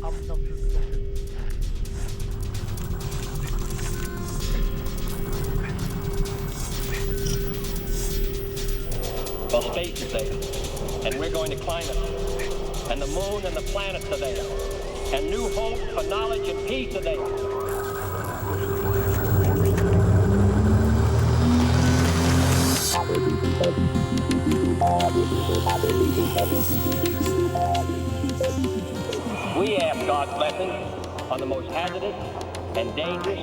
Well, space is there, and we're going to climb it. And the moon and the planets are there. And new hope for knowledge and peace are there. We ask God's blessing on the most hazardous and dangerous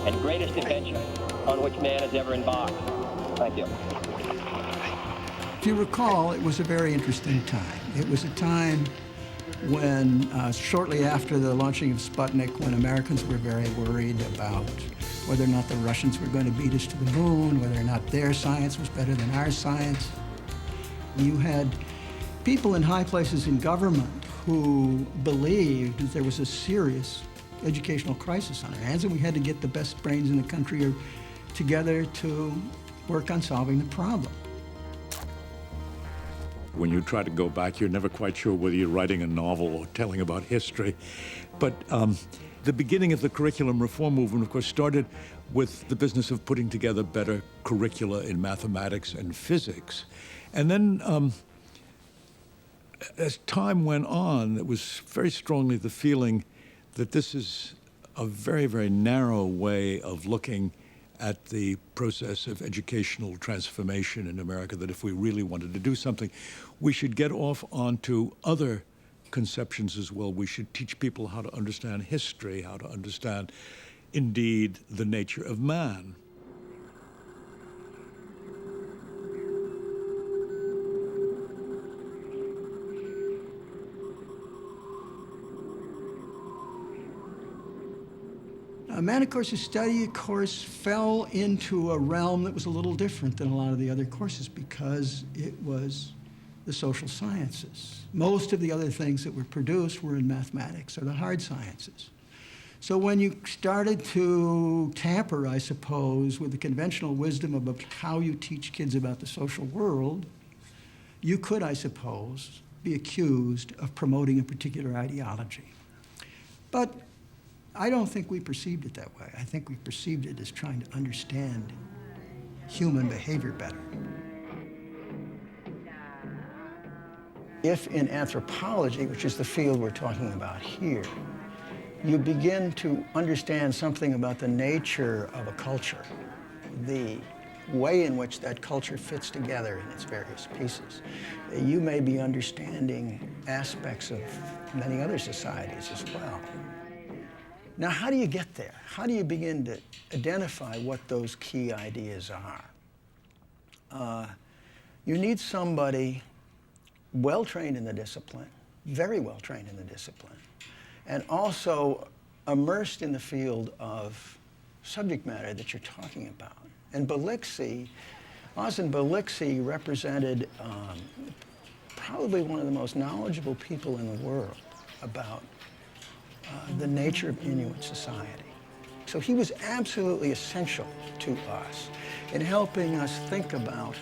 and greatest adventure on which man has ever embarked. Thank you. If you recall, it was a very interesting time. It was a time when, shortly after the launching of Sputnik, when Americans were very worried about whether or not the Russians were going to beat us to the moon, whether or not their science was better than our science. You had people in high places in government who believed that there was a serious educational crisis on our hands, and we had to get the best brains in the country together to work on solving the problem. When you try to go back, you're never quite sure whether you're writing a novel or telling about history. But the beginning of the curriculum reform movement, of course, started with the business of putting together better curricula in mathematics and physics. And then as time went on, it was very strongly the feeling that this is a very, very narrow way of looking at the process of educational transformation in America, that if we really wanted to do something, we should get off onto other conceptions as well. We should teach people how to understand history, how to understand, indeed, the nature of man. Man, of course, study, of course, fell into a realm that was a little different than a lot of the other courses because it was the social sciences. Most of the other things that were produced were in mathematics or the hard sciences. So when you started to tamper, I suppose, with the conventional wisdom about how you teach kids about the social world, you could, I suppose, be accused of promoting a particular ideology. But I don't think we perceived it that way. I think we perceived it as trying to understand human behavior better. If in anthropology, which is the field we're talking about here, you begin to understand something about the nature of a culture, the way in which that culture fits together in its various pieces, you may be understanding aspects of many other societies as well. Now, how do you get there? How do you begin to identify what those key ideas are? You need somebody well-trained in the discipline, very well-trained in the discipline, and also immersed in the field of subject matter that you're talking about. And Belixi, Ozan Belixi represented probably one of the most knowledgeable people in the world about the nature of Inuit society. So he was absolutely essential to us in helping us think about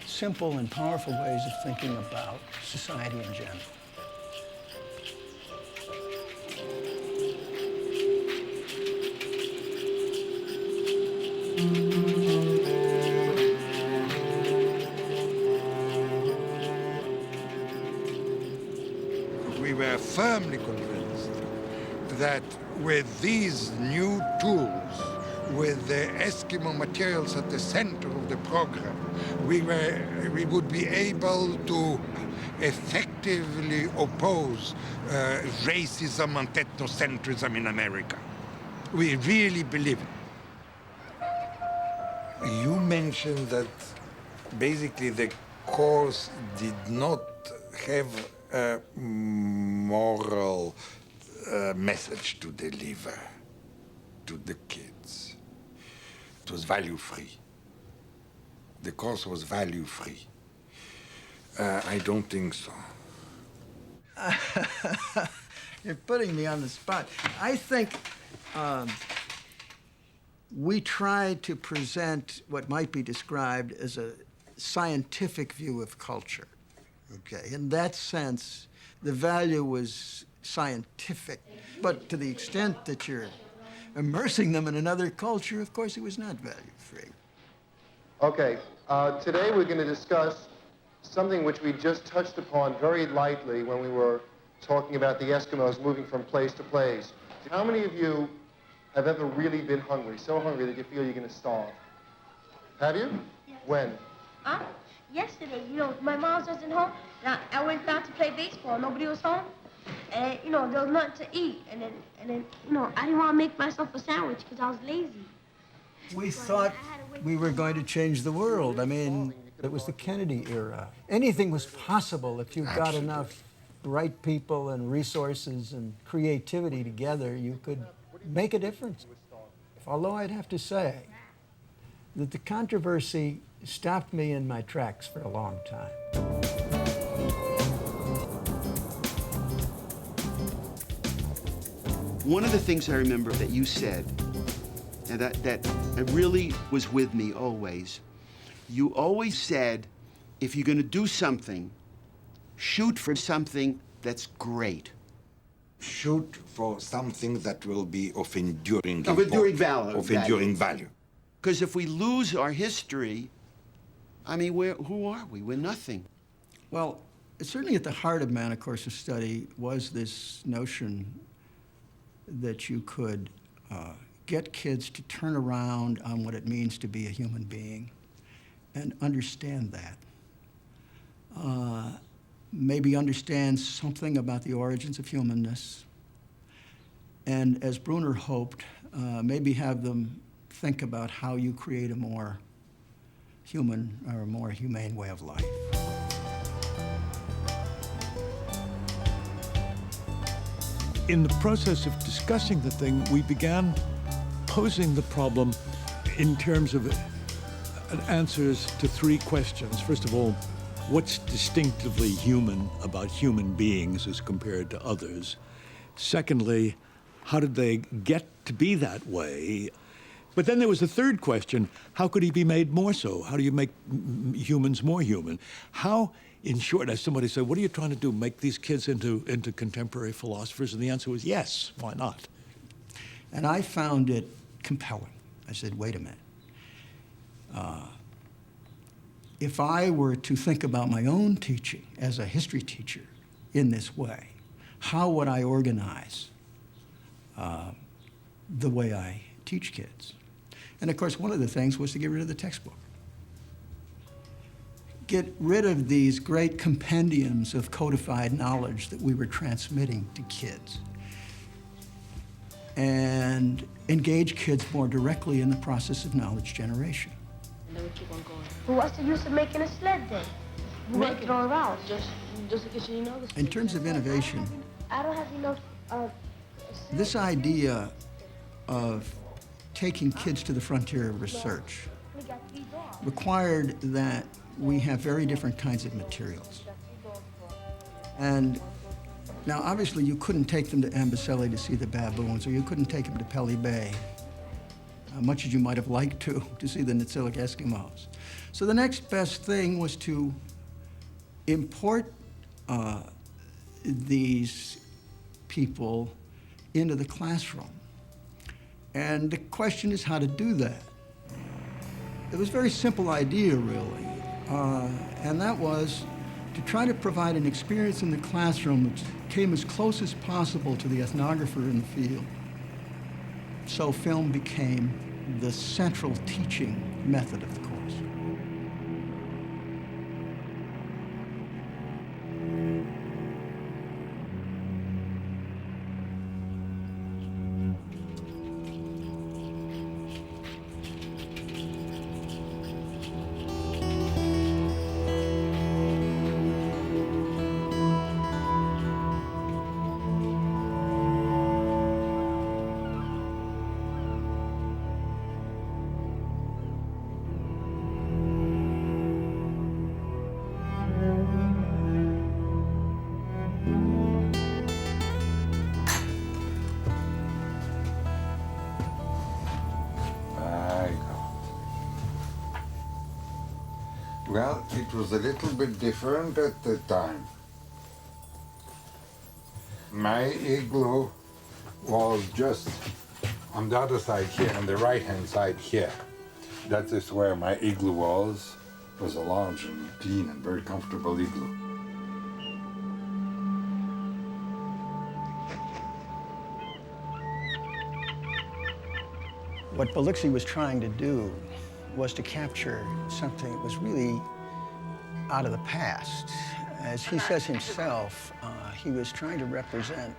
simple and powerful ways of thinking about society in general. We were firmly convinced that with these new tools, with the Eskimo materials at the center of the program, we would be able to effectively oppose racism and ethnocentrism in America. We really believe it. You mentioned that basically the course did not have a moral message to deliver to the kids. It was value-free. The course was value-free. I don't think so. You're putting me on the spot. I think we tried to present what might be described as a scientific view of culture. Okay, in that sense, the value was scientific. But to the extent that you're immersing them in another culture, of course, it was not value-free. Okay, today we're going to discuss something which we just touched upon very lightly when we were talking about the Eskimos moving from place to place. How many of you have ever really been hungry, so hungry that you feel you're going to starve? Have you? Yes. When? Yesterday, my mom wasn't home, and I went down to play baseball. Nobody was home, and, there was nothing to eat. And then, I didn't want to make myself a sandwich because I was lazy. We thought we were going to change the world. I mean, it was the Kennedy era. Anything was possible if you got enough bright people and resources and creativity together, you could make a difference. Although I'd have to say that the controversy stopped me in my tracks for a long time. One of the things I remember that you said, and that really was with me always, you always said, if you're going to do something, shoot for something that's great. Shoot for something that will be of enduring Of enduring value. Of enduring value. Because if we lose our history, I mean, who are we? We're nothing. Well, certainly at the heart of Manacorsa's study was this notion that you could get kids to turn around on what it means to be a human being and understand that. Maybe understand something about the origins of humanness, and as Brunner hoped, maybe have them think about how you create a more human or a more humane way of life. In the process of discussing the thing, we began posing the problem in terms of answers to three questions. First of all, what's distinctively human about human beings as compared to others? Secondly, how did they get to be that way? But then there was a third question, how could he be made more so? How do you make humans more human? How, in short, as somebody said, what are you trying to do, make these kids into contemporary philosophers? And the answer was yes, why not? And I found it compelling. I said, wait a minute. If I were to think about my own teaching as a history teacher in this way, how would I organize the way I teach kids? And of course, one of the things was to get rid of the textbook. Get rid of these great compendiums of codified knowledge that we were transmitting to kids, and engage kids more directly in the process of knowledge generation. And then we keep on going. But what's the use of making a sled then? We won't throw around. Just because you know the In terms of innovation, I don't have enough this idea of taking kids to the frontier of research we got 3 dogs. required that we have very different kinds of materials. And now, obviously, you couldn't take them to Amboseli to see the baboons, or you couldn't take them to Pelly Bay, much as you might have liked to see the Nitsilic Eskimos. So the next best thing was to import these people into the classroom. And the question is how to do that. It was a very simple idea, really, and that was to try to provide an experience in the classroom which came as close as possible to the ethnographer in the field. So film became the central teaching method of the course. Well, it was a little bit different at the time. My igloo was just on the other side here, on the right-hand side here. That is where my igloo was. It was a large and clean and very comfortable igloo. What Biloxi was trying to do was to capture something that was really out of the past. As he says himself, he was trying to represent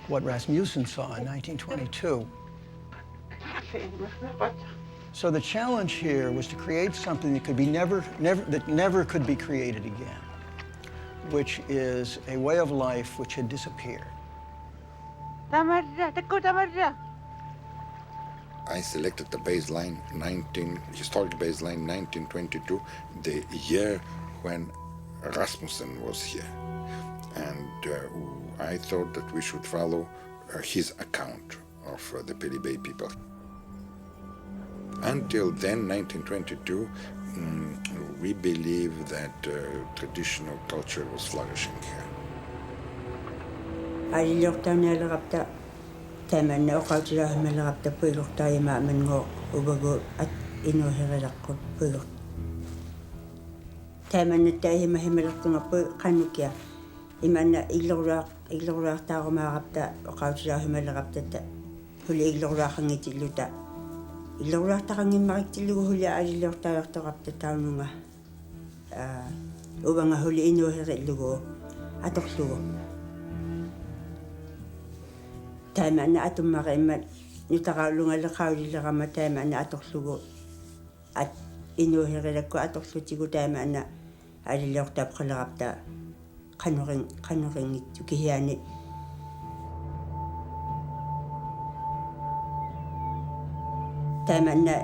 what Rasmussen saw in 1922. So the challenge here was to create something that could be never could be created again, which is a way of life which had disappeared. I selected the baseline historic baseline 1922, the year when Rasmussen was here. And I thought that we should follow his account of the Pili Bay people. Until then, 1922, we believe that traditional culture was flourishing here. Tamanna oqautilaahmalaqapta puilortaima manngoo ubagu at inuherilaqqut puilort tamannattaahima himalertungappu qanukia imanna illorluartaarumaaqapta oqautilaahmalaqapta huli illorluaqangitilluta illorluartaqangimmariktillugu huli alilliortaajartoqapta taununga ubanga huli inuherillugu atorlugu taimana atummaqiimmat nutaqaulungalleqaulillerama taimana atorlugu at inuuherilakku atorlutigu taimana alilliortaapqalerapta qanuringittu kihiani taimana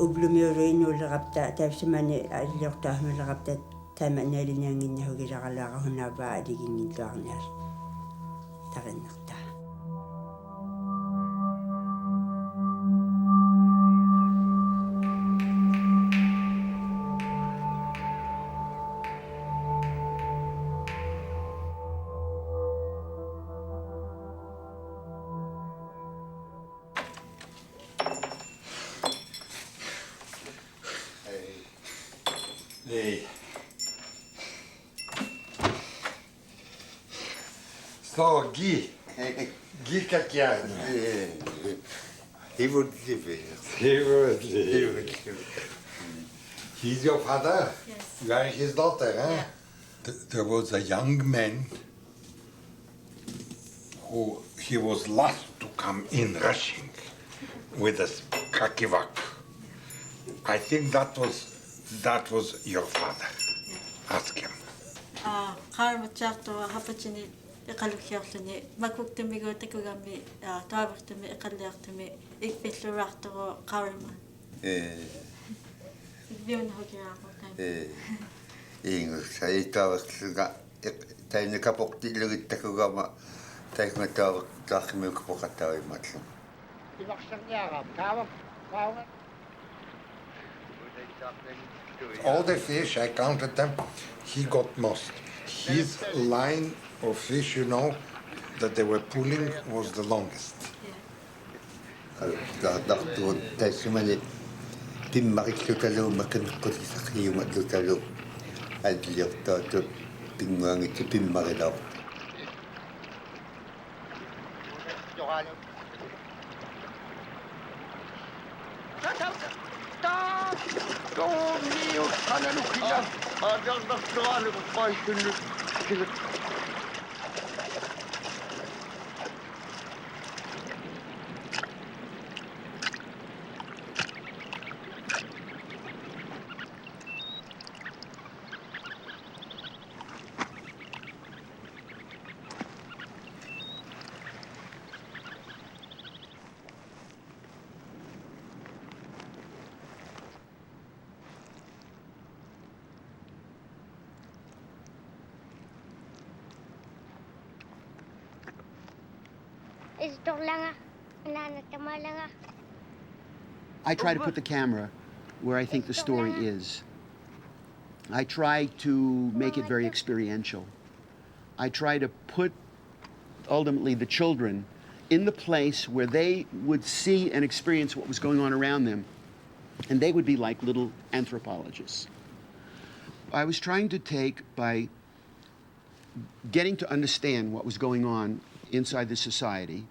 ublumiulu inuullerapta taavsimani alilliortaahmallerapta taimana alinianginnahugilaralaaqahunaavaa aliginngilluarnial tarinnerta Hey. So, Guy Kakian. He would live here. He would live. He's your father? Yes. You are his daughter, huh? Yeah. There was a young man who he was last to come in rushing with a kakivak. I think that was your father. Ask him. Qaarmatsaartua hapatini iqalukkiorluni makuktamigotakugami tuavertumi iqalliartumi ikpilluraartoru qaarima viunhugiraarmutam Ingussa ei taavaksuga taina kaportillugittagugama taigmataavertaarmiukapoqattavimmatlu. All the fish, I counted them, he got most. His line of fish, you know, that they were pulling was the longest. Dartuun taisumani pimmarillutalu makanneqqutisaqiumatlutalu alliortaatu pinguangitsu pimmarilaor. I try to put the camera where I think the story is. I try to make it very experiential. I try to put ultimately the children, in the place where they would see and experience what was going on around them, and they would be like little anthropologists. I was trying to take, by getting to understand what was going on inside the society,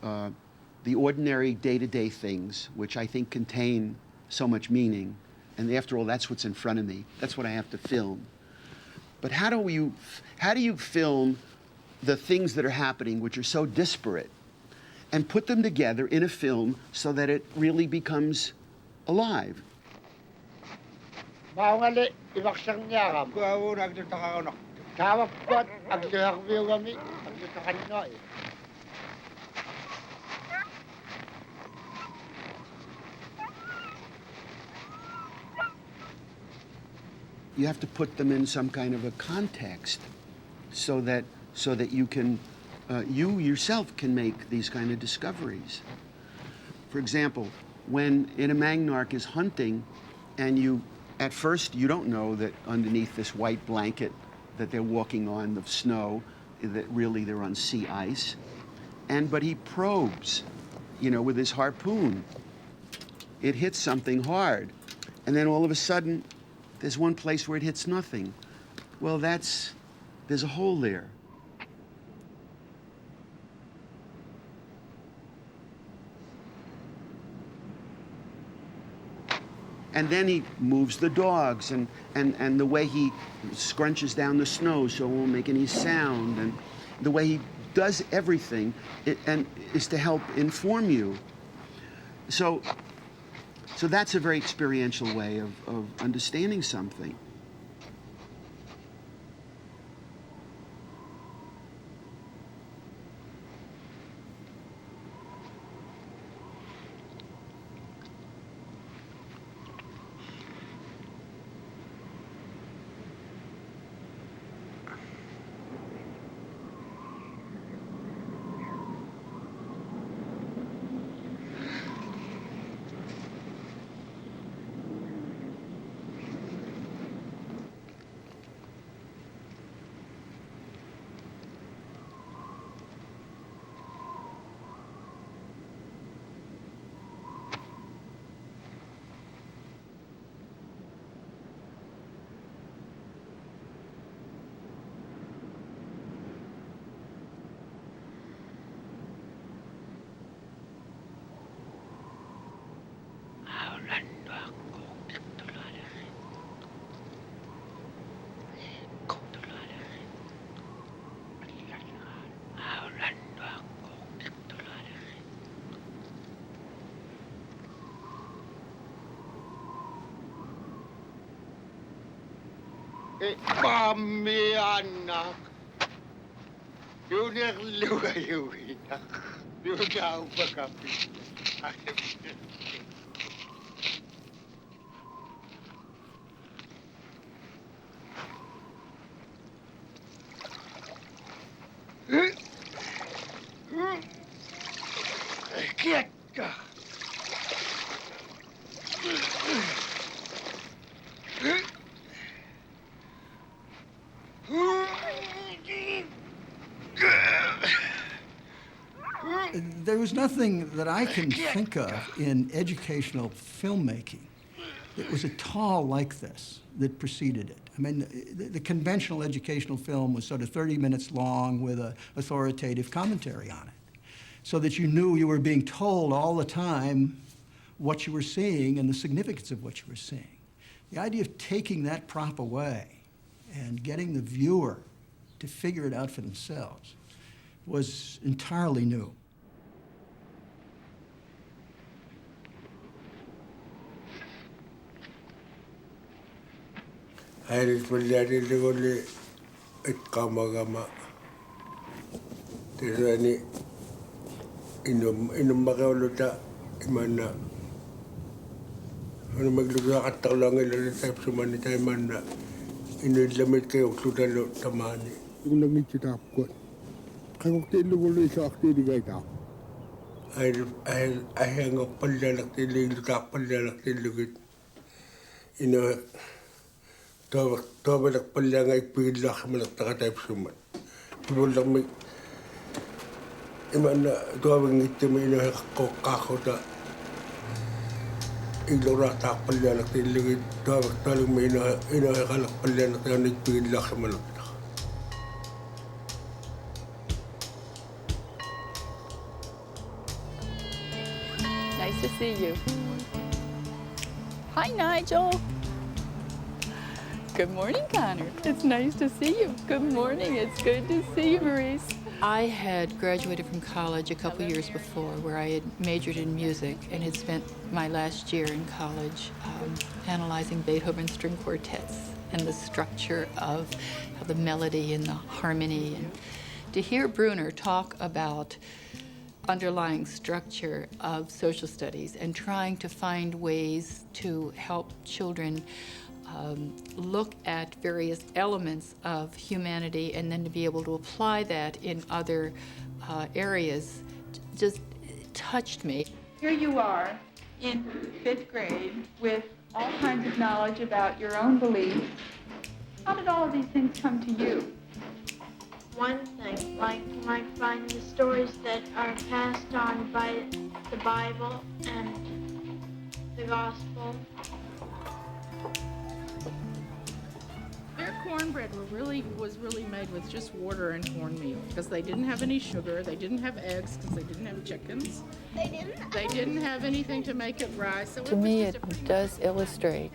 the ordinary day-to-day things, which I think contain so much meaning, and after all, that's what's in front of me. That's what I have to film. But how do you film the things that are happening, which are so disparate, and put them together in a film so that it really becomes alive? You have to put them in some kind of a context so that you can, you yourself can make these kind of discoveries. For example, when Inamangnak is hunting, and at first you don't know that underneath this white blanket that they're walking on of snow, that really they're on sea ice. But he probes, with his harpoon. It hits something hard, and then all of a sudden, there's one place where it hits nothing. Well, there's a hole there. And then he moves the dogs, and the way he scrunches down the snow so it won't make any sound, and the way he does everything is to help inform you. So that's a very experiential way of understanding something. Mami anak, yun ang lugaywin nak, yun ang pagkapit. Kiat ka. There was nothing that I can think of in educational filmmaking that was at all like this that preceded it. I mean, the conventional educational film was sort of 30 minutes long with an authoritative commentary on it, so that you knew you were being told all the time what you were seeing and the significance of what you were seeing. The idea of taking that prop away and getting the viewer to figure it out for themselves was entirely new. Iris Valley Ligoli at Kamagama. There's any in Magaluta Imana. Ano magluga at talang ilan sa sumani tayo man na inilamit kayo tutalo tamani. Yung nangititap ko. Kaya kung tinuloy sa aktidigay ka. Ay hangok palalak tilig lutak palalak tilugit. Tabalak palang ay pilak malak takatayp suman. Pibulang may Imana tuawing itimina kakota ilora tak palyanak tiligi tuawak taling mina ina kalak palyanak yan itpigilak sa malakta. Nice to see you. Hi, Nigel. Good morning, Connor. It's nice to see you. Good morning. It's good to see you, Maurice. I had graduated from college a couple years before where I had majored in music and had spent my last year in college analyzing Beethoven string quartets and the structure of the melody and the harmony. And to hear Bruner talk about underlying structure of social studies and trying to find ways to help children look at various elements of humanity and then to be able to apply that in other areas just touched me. Here you are in 5th grade with all kinds of knowledge about your own beliefs. How did all of these things come to you? One thing, like you might find the stories that are passed on by the Bible and the Gospel. Their cornbread was really made with just water and cornmeal because they didn't have any sugar, they didn't have eggs because they didn't have chickens. They didn't have anything to make it rise. So to me, it does illustrate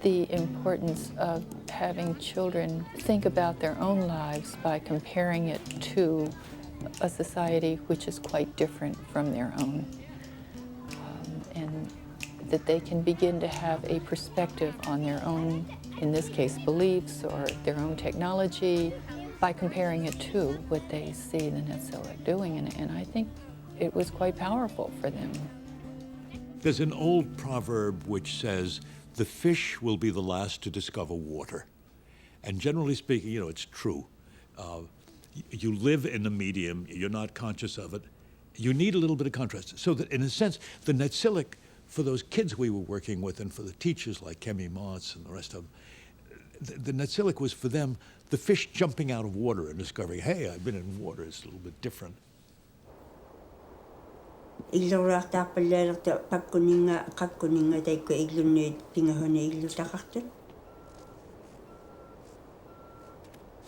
the importance of having children think about their own lives by comparing it to a society which is quite different from their own. And that they can begin to have a perspective on their own, in this case, beliefs or their own technology by comparing it to what they see the Netzillik doing. And I think it was quite powerful for them. There's an old proverb which says, the fish will be the last to discover water. And generally speaking, you know, it's true. You live in a medium, you're not conscious of it. You need a little bit of contrast. So that in a sense, the Netzillik, for those kids we were working with and for the teachers like Kemi Motz and the rest of them, the Netzillik was for them the fish jumping out of water and discovering, hey, I've been in water, it's a little bit different. Illoraqtaappallalerta pakkuninga qakkuninga taikku iglunniit pingahuna illutaqartut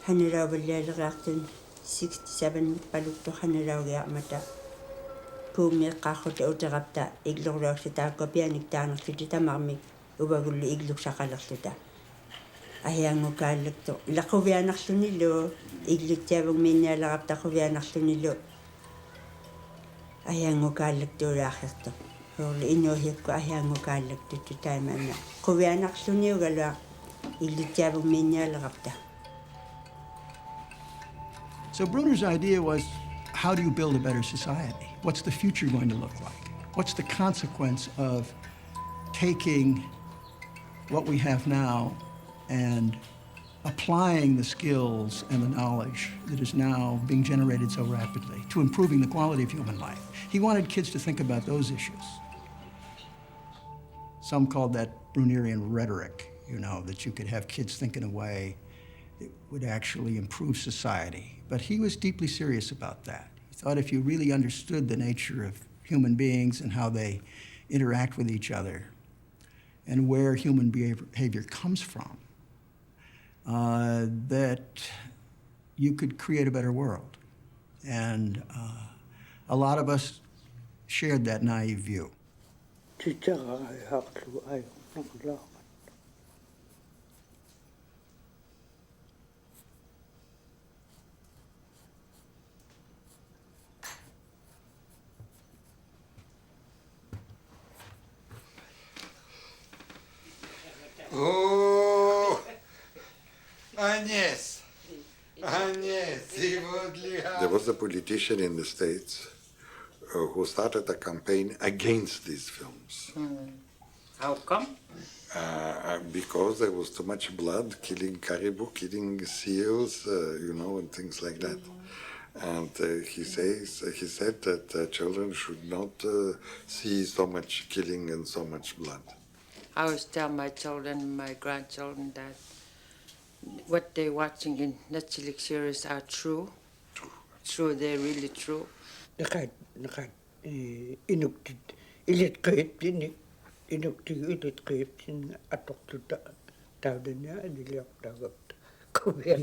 hanilaavallialeriartun 67 paluktu hanilaugiarmata kuummiiqqaarruta uterapta iglorluaksataakko pianik taanertuti tamarmik uvagullu igluksaqalertuta ahiangukaallattu laquvianarlunillu igluttiavug minnialeraptaquvianarlunillu ahiangukaallattuulaarrertu huurlu inuuhiakku ahiangukaallattu taimana quvianarluniugaluaq illuttiavug minnialerapta. So Bruner's idea was, how do you build a better society? What's the future going to look like? What's the consequence of taking what we have now and applying the skills and the knowledge that is now being generated so rapidly to improving the quality of human life? He wanted kids to think about those issues. Some called that Brunerian rhetoric, you know, that you could have kids think in a way that would actually improve society. But he was deeply serious about that. He thought if you really understood the nature of human beings and how they interact with each other and where human behavior comes from, that you could create a better world. And a lot of us shared that naive view. Oh, Agnes. There was a politician in the States who started a campaign against these films. How come? Because there was too much blood, killing caribou, killing seals, you know, and things like that. And he said that children should not see so much killing and so much blood. I always tell my children, my grandchildren, that what they're watching in Netflix series are true. True, they're really true. Inuktid ilit kayit dinik inuktid ilit kayit sin atok tuta tawdanya adiliak dagat kuya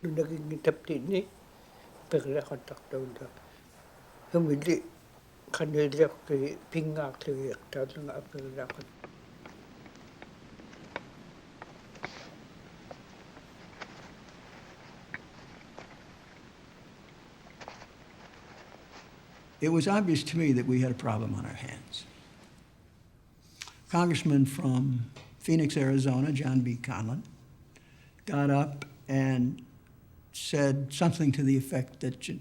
nung naging itap dinik pagla kontak tawda humili kaniliak kay pingak kay tawda nga pagla kontak. It was obvious to me that we had a problem on our hands. Congressman from Phoenix, Arizona, John B. Conlon, got up and said something to the effect that, do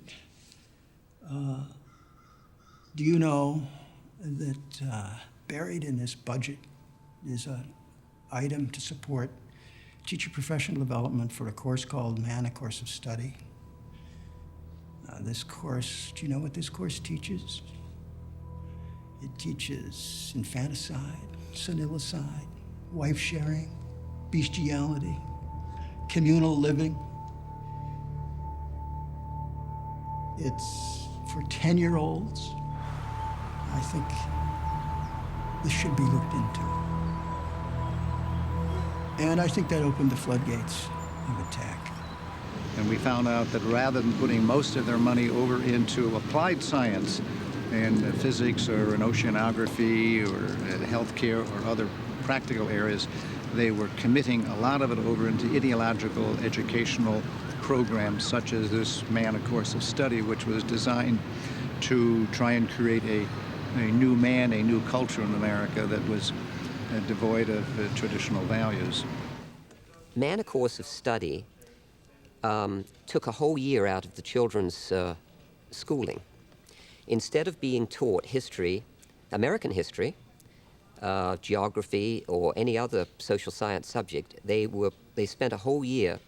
you know that buried in this budget is an item to support teacher professional development for a course called Man, a Course of Study? This course, do you know what this course teaches? It teaches infanticide, sonilicide, wife sharing, bestiality, communal living. It's for 10-year-olds. I think this should be looked into. And I think that opened the floodgates of attack. And we found out that rather than putting most of their money over into applied science in physics or in oceanography or healthcare or other practical areas, they were committing a lot of it over into ideological educational programs such as this Man, a Course of Study, which was designed to try and create a new man, a new culture in America that was devoid of traditional values. Man, a Course of Study took a whole year out of the children's schooling. Instead of being taught history, American history, geography, or any other social science subject, they spent a whole year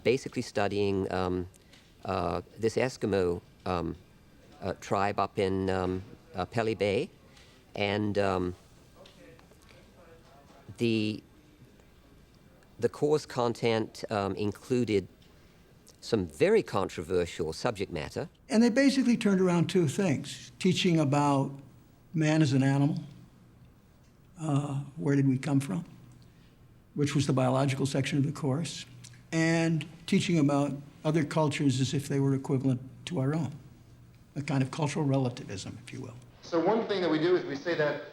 basically studying this Eskimo tribe up in Pelly Bay, and the course content included some very controversial subject matter. And they basically turned around two things: teaching about man as an animal, where did we come from, which was the biological section of the course, and teaching about other cultures as if they were equivalent to our own, a kind of cultural relativism, if you will. So one thing that we do is we say that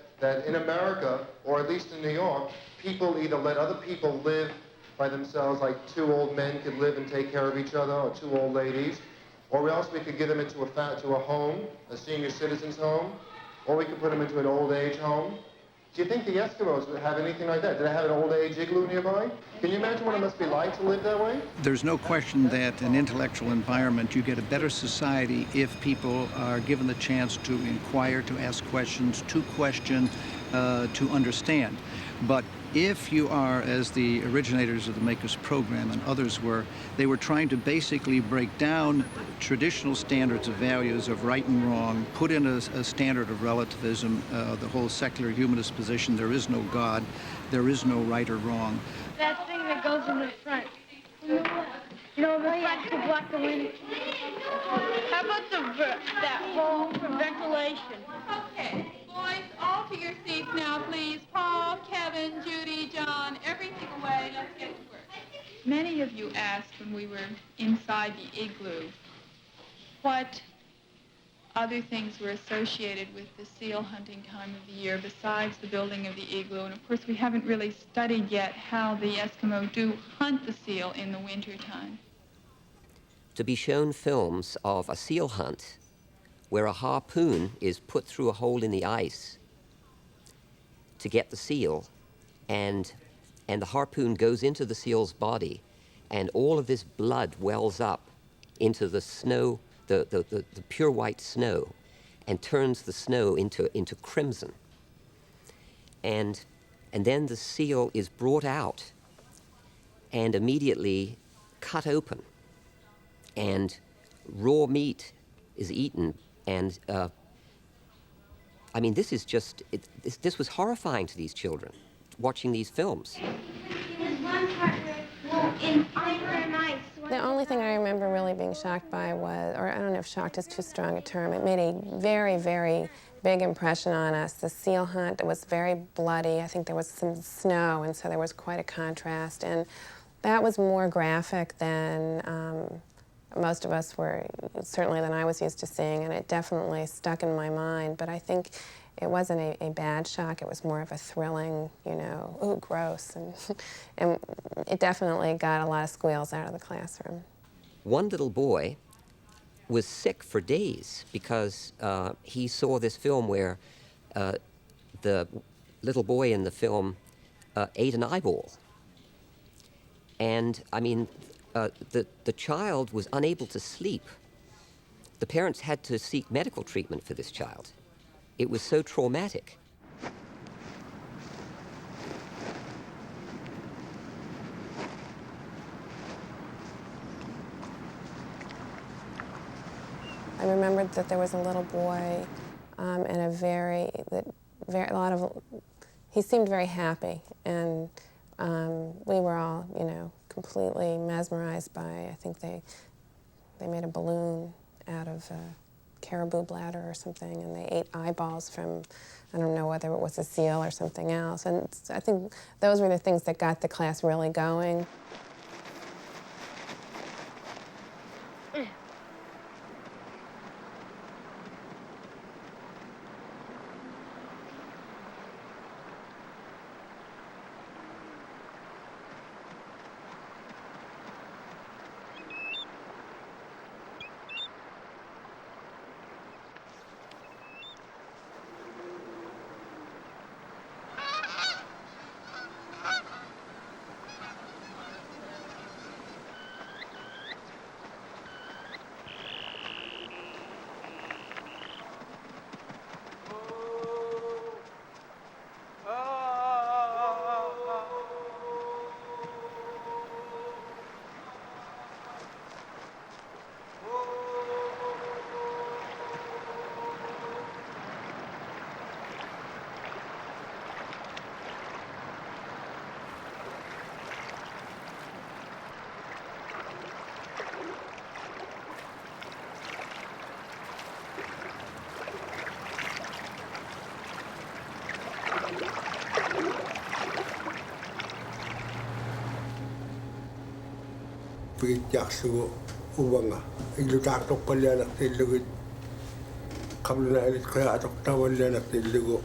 in America, or at least in New York, people either let other people live by themselves, like two old men could live and take care of each other, or two old ladies, or else we could get them into a home, a senior citizen's home, or we could put them into an old age home. Do you think the Eskimos would have anything like that? Do they have an old age igloo nearby? Can you imagine what it must be like to live that way? There's no question that in intellectual environment you get a better society if people are given the chance to inquire, to ask questions, to question, to understand. But if you are, as the originators of the Makers program and others were, they were trying to basically break down traditional standards of values of right and wrong, put in a standard of relativism, the whole secular humanist position, there is no God, there is no right or wrong. That thing that goes in the front. You know, the front to block the wind. How about that hole for ventilation? Okay, boys, all to your seats now, please. Paul, Kevin, Judy, John, everything away. Let's get to work. Many of you asked when we were inside the igloo what other things were associated with the seal hunting time of the year besides the building of the igloo. And of course, we haven't really studied yet how the Eskimo do hunt the seal in the wintertime. To be shown films of a seal hunt where a harpoon is put through a hole in the ice to get the seal, and the harpoon goes into the seal's body, and all of this blood wells up into the snow, the pure white snow, and turns the snow into crimson. And then the seal is brought out and immediately cut open, and raw meat is eaten. And I mean, this is just, this was horrifying to these children, watching these films. There's one part where and very nice. The only thing I remember really being shocked by was, or I don't know if shocked is too strong a term, it made a very, very big impression on us. The seal hunt was very bloody. I think there was some snow, and so there was quite a contrast. And that was more graphic than most of us were, certainly than I was used to seeing, and it definitely stuck in my mind. But I think it wasn't a bad shock. It was more of a thrilling, you know, ooh, gross. And it definitely got a lot of squeals out of the classroom. One little boy was sick for days because he saw this film where the little boy in the film ate an eyeball. And, I mean, the child was unable to sleep. The parents had to seek medical treatment for this child. It was so traumatic. I remembered that there was a little boy and he seemed very happy, and we were all, you know, completely mesmerized by, I think they made a balloon out of a caribou bladder or something, and they ate eyeballs from, I don't know whether it was a seal or something else. And I think those were the things that got the class really going. Jaksugo ubanga ilutak tok palyanak tilugit kamla elit kaya atok tawalyanak tilugo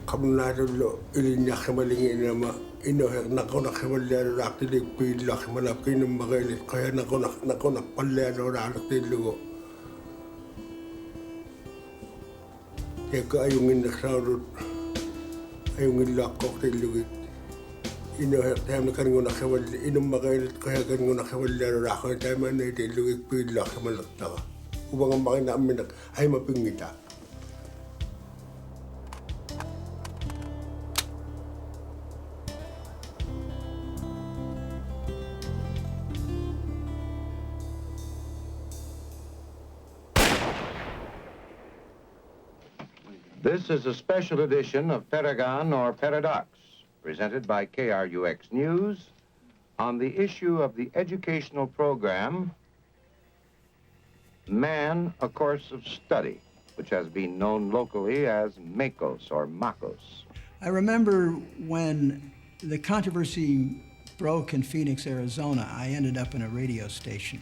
kamla dulu ilinyak malingi nama inohek nakonak hemalyano rak tilig pilak manap kinum magalit kaya nakonak palyano rak tilugo Yaka ayungin naksarut ayungin lakok tilugit inohek time na kanungo nakawal inum magalit kaya kanungo nakawalyano rak kaya time na tilugit pilak hemalaktaka ubang ang makina aminak ay mapingita. This is a special edition of Paragon or Paradox, presented by KRUX News on the issue of the educational program, Man, A Course of Study, which has been known locally as MACOS or MACOS. I remember when the controversy broke in Phoenix, Arizona, I ended up in a radio station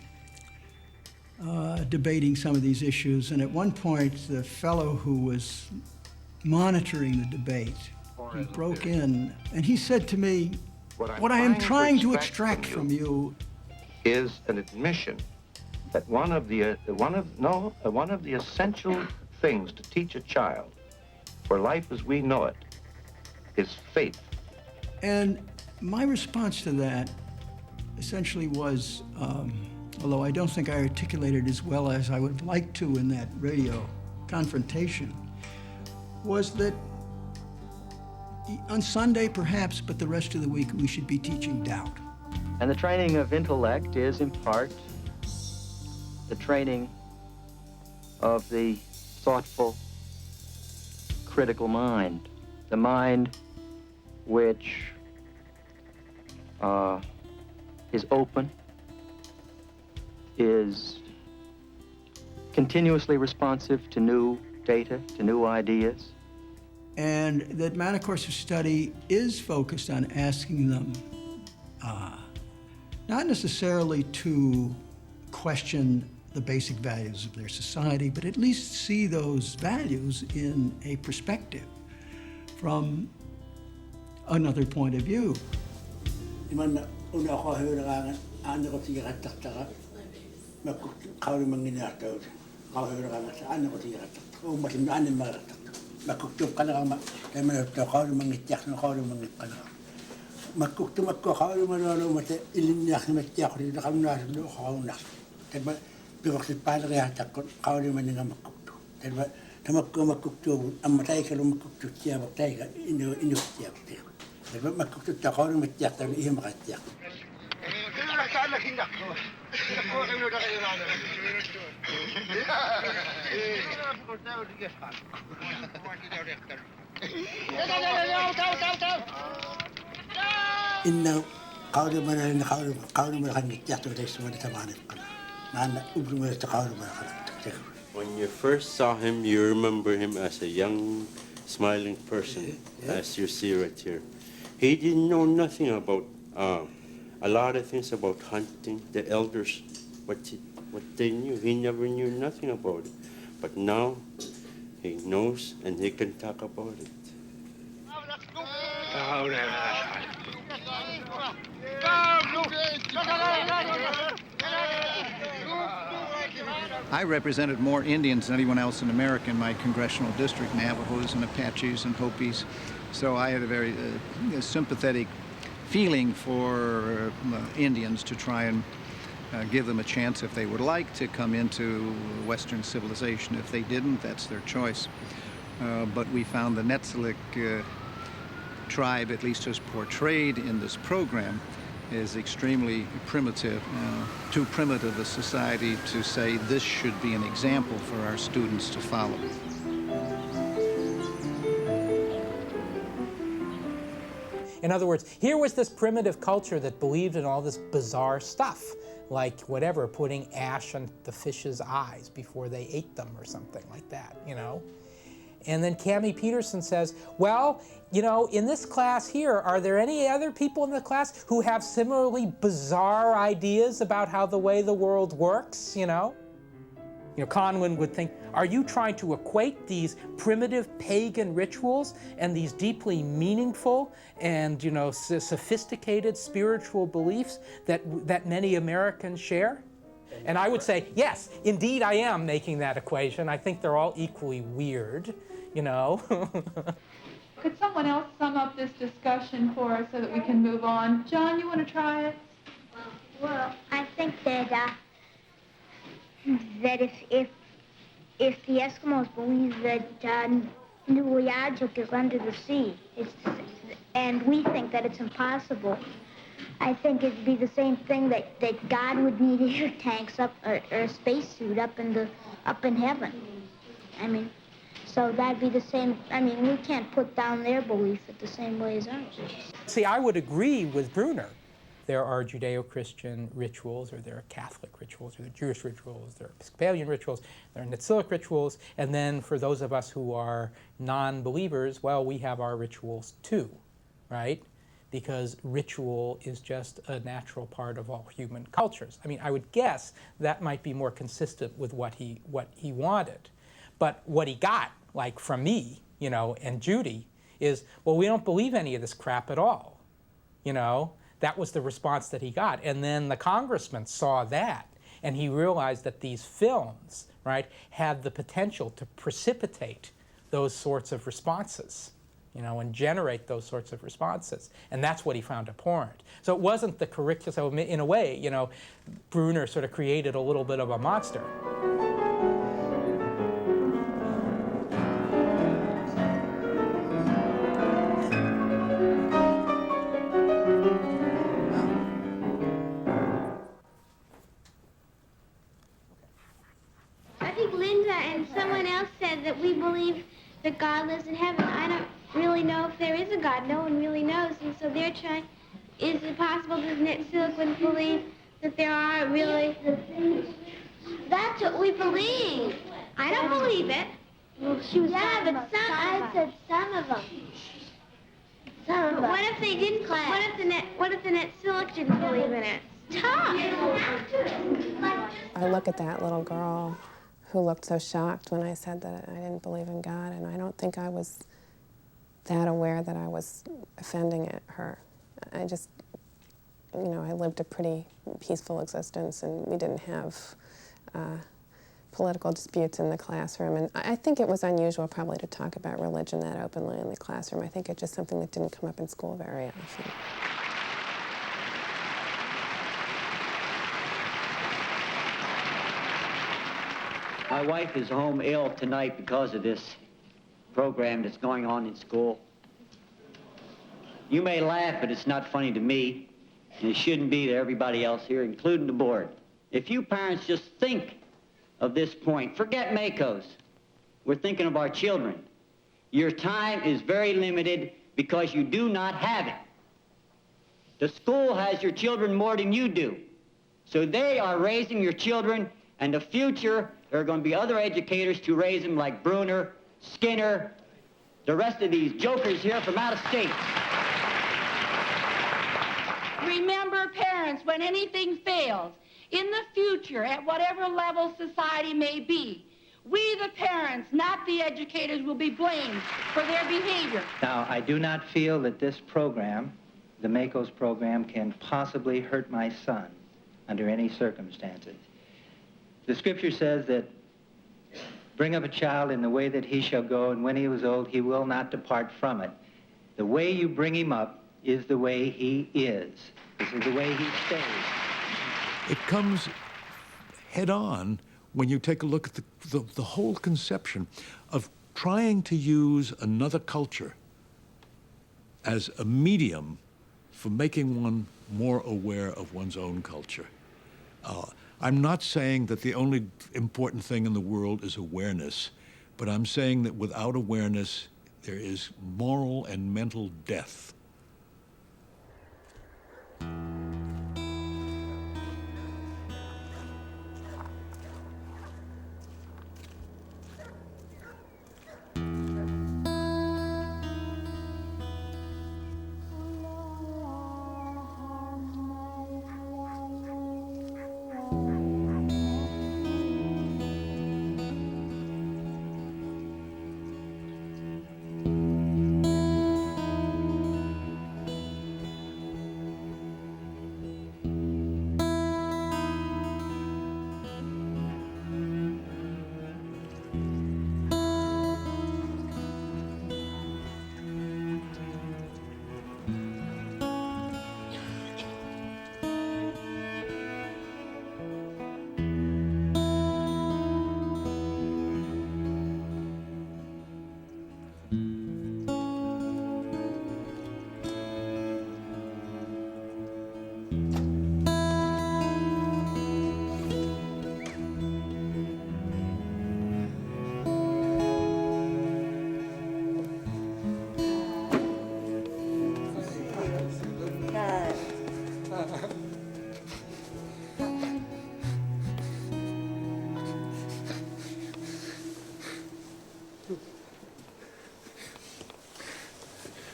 debating some of these issues. And at one point, the fellow who was monitoring the debate, he broke in and he said to me, what I am trying to extract from you is an admission that one of the essential things to teach a child for life as we know it is faith. And my response to that essentially was, although I don't think I articulated as well as I would like to in that radio confrontation, was that on Sunday perhaps, but the rest of the week we should be teaching doubt. And the training of intellect is in part the training of the thoughtful, critical mind, the mind which is open, is continuously responsive to new data, to new ideas. And that mana course of study is focused on asking them not necessarily to question the basic values of their society, but at least see those values in a perspective from another point of view. When you first saw him, you remember him as a young, smiling person, as you see right here. He didn't know nothing about a lot of things about hunting. The elders, what they knew, he never knew nothing about it. But now, he knows and he can talk about it. I represented more Indians than anyone else in America in my congressional district, Navajos and Apaches and Hopis. So I had a very sympathetic feeling for Indians to try and give them a chance if they would like to come into Western civilization. If they didn't, that's their choice. But we found the Netsilik tribe, at least as portrayed in this program, is extremely primitive, too primitive a society to say this should be an example for our students to follow. In other words, here was this primitive culture that believed in all this bizarre stuff, like whatever, putting ash on the fish's eyes before they ate them or something like that, you know? And then Cammie Peterson says, well, you know, in this class here, are there any other people in the class who have similarly bizarre ideas about how the way the world works, you know? You know, Conwin would think, are you trying to equate these primitive pagan rituals and these deeply meaningful and, you know, sophisticated spiritual beliefs that many Americans share? And I would say, yes, indeed I am making that equation. I think they're all equally weird, you know? Could someone else sum up this discussion for us so that we can move on? John, you want to try it? Well, I think that if the Eskimos believe that Nuyajik is under the sea, and we think that it's impossible, I think it'd be the same thing that God would need air tanks or a spacesuit up in heaven. I mean, so that'd be the same. I mean, we can't put down their belief the same way as ours. See, I would agree with Bruner. There are Judeo-Christian rituals, or there are Catholic rituals, or there are Jewish rituals, there are Episcopalian rituals, there are Netsilik rituals, and then for those of us who are non-believers, well, we have our rituals too, right? Because ritual is just a natural part of all human cultures. I mean, I would guess that might be more consistent with what he wanted. But what he got, like from me, you know, and Judy, is, well, we don't believe any of this crap at all, you know? That was the response that he got. And then the congressman saw that, and he realized that these films, right, had the potential to precipitate those sorts of responses, you know, and generate those sorts of responses. And that's what he found abhorrent. So it wasn't the curriculum. So in a way, you know, Bruner sort of created a little bit of a monster. I think Linda and someone else said that we believe that God lives in heaven. I don't really really know if there is a God. No one really knows. And so they're trying, is it possible that Netsilliquins believe that there are really... That's what we believe. I don't believe it. Well, she was but some, I said some of them. Some of them. What if they didn't? What if the Netsillic didn't believe in it? It's tough. I look at that little girl who looked so shocked when I said that I didn't believe in God, and I don't think I was that aware that I was offending her. I just, you know, I lived a pretty peaceful existence, and we didn't have political disputes in the classroom. And I think it was unusual probably to talk about religion that openly in the classroom. I think it's just something that didn't come up in school very often. My wife is home ill tonight because of this program that's going on in school. You may laugh, but it's not funny to me, and it shouldn't be to everybody else here, including the board. If you parents just think of this point, forget Makos. We're thinking of our children. Your time is very limited because you do not have it. The school has your children more than you do. So they are raising your children, and the future, there are going to be other educators to raise them like Bruner, Skinner, the rest of these jokers here from out of state. Remember, parents, when anything fails, in the future, at whatever level society may be, we, the parents, not the educators, will be blamed for their behavior. Now, I do not feel that this program, the Makos program, can possibly hurt my son under any circumstances. The scripture says that bring up a child in the way that he shall go, and when he was old, he will not depart from it. The way you bring him up is the way he is. This is the way he stays. It comes head on when you take a look at the whole conception of trying to use another culture as a medium for making one more aware of one's own culture. I'm not saying that the only important thing in the world is awareness, but I'm saying that without awareness, there is moral and mental death.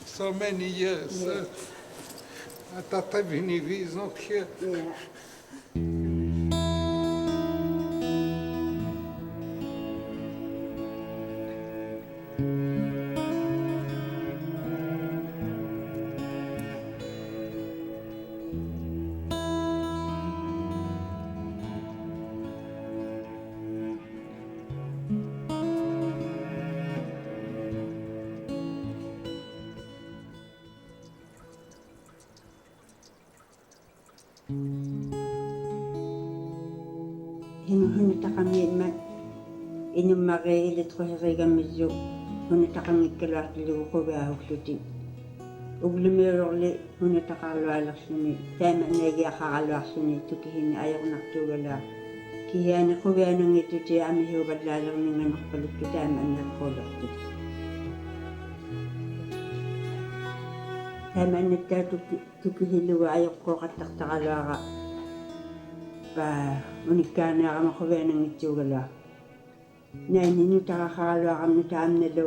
So many years. Tata Vinivi is not here. Hunitaqamiimma inummarii ilitruherigammissu hunitaqangikkalaartilugu quviaulluti uglimiulorli hunitaqarlualerluni taama naagiaqaraluarsuni tukihini ajornartuugalaa kihiani quvianangituti amihuuvallaalerninganerpaluttu taama annaqquulertut Tamanetta tukihilua ayokko qattaqtaqaluaqa pa unikkaanaqa maquvianangitsuugala naaninu taqaqaqaluaqamnu taamnalu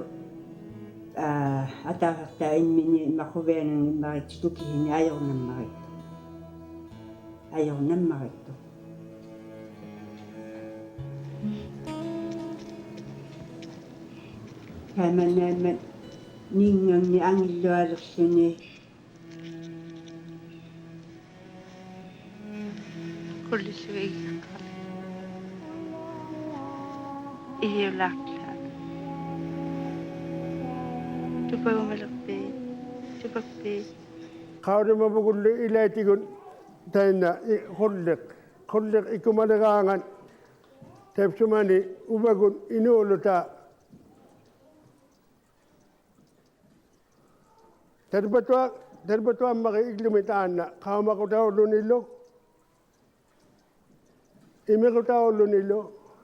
ataqarta immini maquvianangimmarit tukihini ajornammarittu Tamannaammat ninngangni angillualerluni كل شوي إيه ولكلا تبغى ملقبي تبغى Kauden mä puhulle iläitikun täynnä kollek ikumaleraangan tepsumani ubakun inuuluta terbatua maki iglumitaanna kaumakutaulunillo imikutaulunillo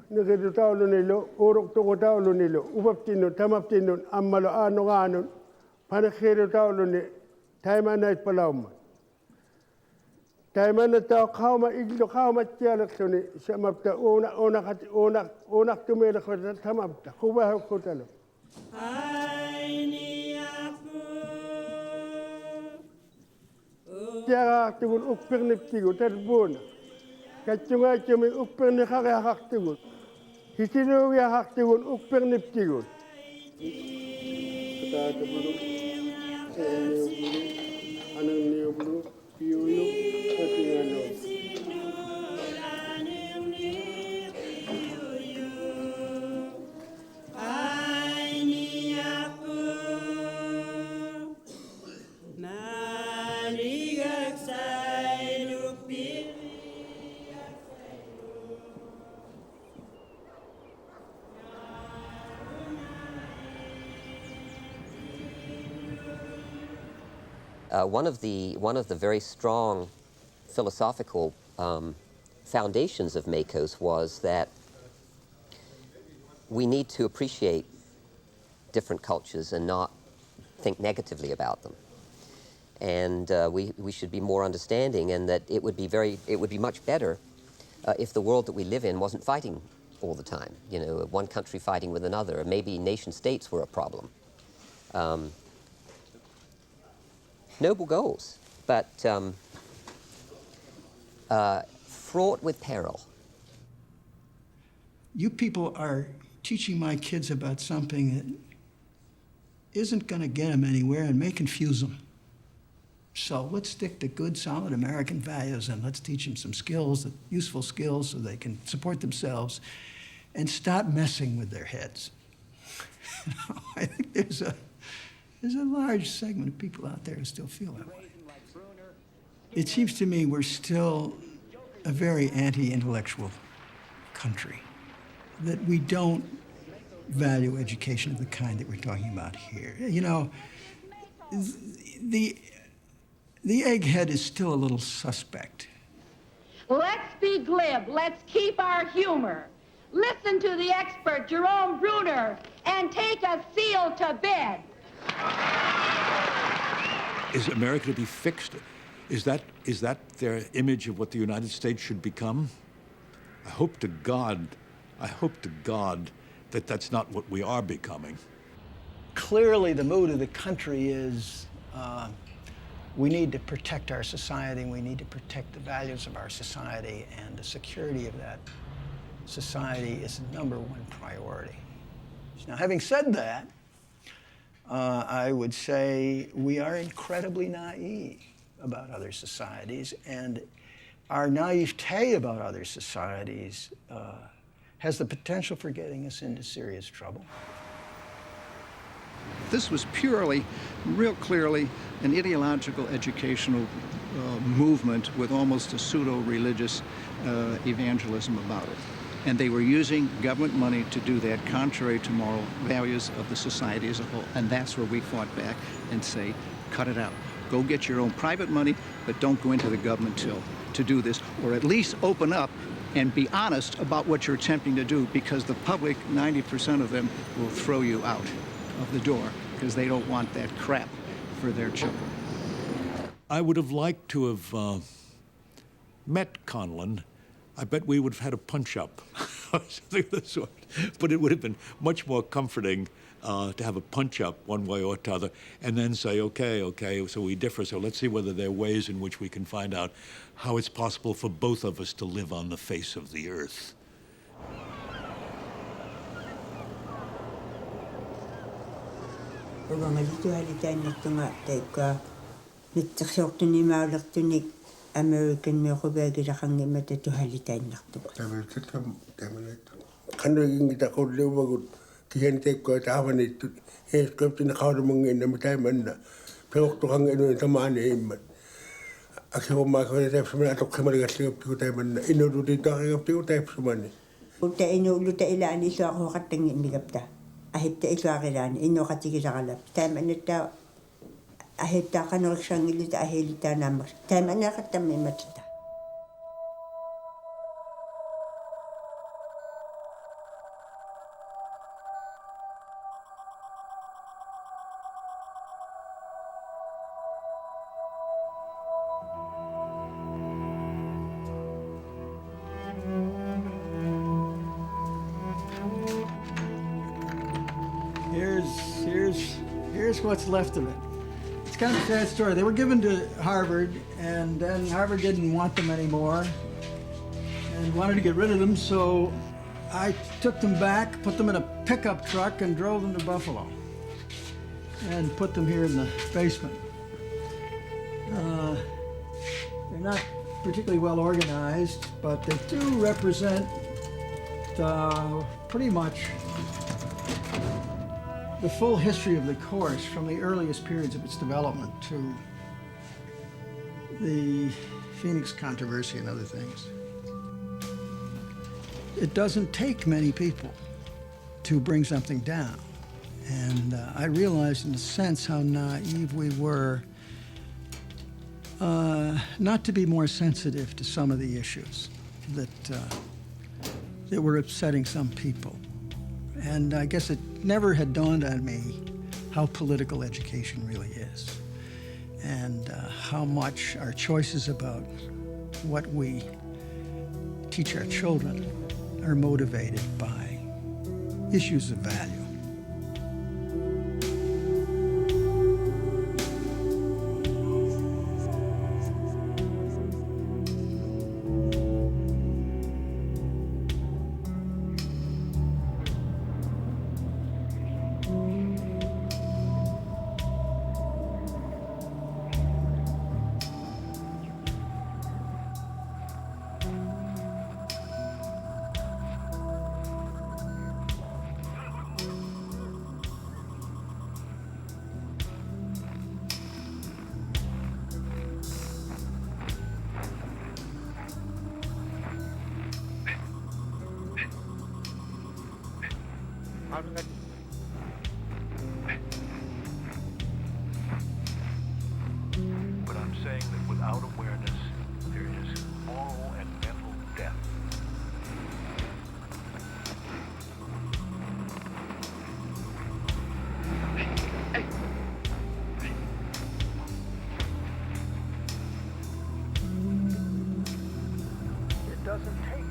nikitutaulunillo uruktukutaulunillo ubaptinnun tamaptinnun ammalo aanugaanun panikhiirutauluni taimanait palauma taimanata kauma iglu kauma tialaksuni samapta onaktumeelakhota tamapta kubahakkutalo tiagaartugun ukpirniptigu talbuuna katsungaatumi ukpirniqariaqartugun hitiluugiaqartugun ukpirniptigun ananniublu piuyu katingano One of the very strong philosophical foundations of Makos was that we need to appreciate different cultures and not think negatively about them. And we should be more understanding, and that it would be much better if the world that we live in wasn't fighting all the time. You know, one country fighting with another, or maybe nation states were a problem. Noble goals, but fraught with peril. You people are teaching my kids about something that isn't going to get them anywhere and may confuse them. So let's stick to good, solid American values, and let's teach them some skills, useful skills, so they can support themselves, and stop messing with their heads. I think there's a large segment of people out there who still feel that way. It seems to me we're still a very anti-intellectual country, that we don't value education of the kind that we're talking about here. You know, the egghead is still a little suspect. Let's be glib. Let's keep our humor. Listen to the expert, Jerome Bruner, and take a seal to bed. Is America to be fixed? Is that their image of what the United States should become? I hope to God that that's not what we are becoming. Clearly, the mood of the country is we need to protect our society, and we need to protect the values of our society, and the security of that society is the #1 priority. Now, having said that, I would say we are incredibly naive about other societies, and our naivete about other societies has the potential for getting us into serious trouble. This was purely, real clearly, an ideological educational movement with almost a pseudo-religious evangelism about it. And they were using government money to do that contrary to moral values of the society as a whole. And that's where we fought back and say, cut it out. Go get your own private money, but don't go into the government to do this, or at least open up and be honest about what you're attempting to do, because the public, 90% of them, will throw you out of the door because they don't want that crap for their children. I would have liked to have met Conlon. I bet we would have had a punch-up or something of the sort. But it would have been much more comforting to have a punch-up one way or t'other, and then say, okay, so we differ, so let's see whether there are ways in which we can find out how it's possible for both of us to live on the face of the earth. American mequvaagilaqqanngimata tuhalitainnartuq. Qannuigingitaqulleuvagut kianitekkoa taavaniittut heesqiptinaqaulumungiinnama taimanna peortuqanginuin tamaani immat akirummaakona taipsumani atoqqimaligalligaptigu taimanna inulutitaaqigaptigu taipsumani utta inuuluta ilaani isuaqoqattangi imigapta ahitta isuaqilaani innoqatigilaralap taimannatta ahittaaqaneriksaangilita ahilitaanaammak taimanneaqattammi immatita. Here's what's left of it. It's kind of a sad story. They were given to Harvard, and then Harvard didn't want them anymore and wanted to get rid of them, so I took them back, put them in a pickup truck, and drove them to Buffalo and put them here in the basement. They're not particularly well organized, but they do represent pretty much the full history of the course from the earliest periods of its development to the Phoenix controversy and other things. It doesn't take many people to bring something down. And I realized in a sense how naive we were not to be more sensitive to some of the issues that were upsetting some people. And I guess it never had dawned on me how political education really is, and how much our choices about what we teach our children are motivated by issues of value. But I'm saying that without awareness, there is moral and mental death. It doesn't take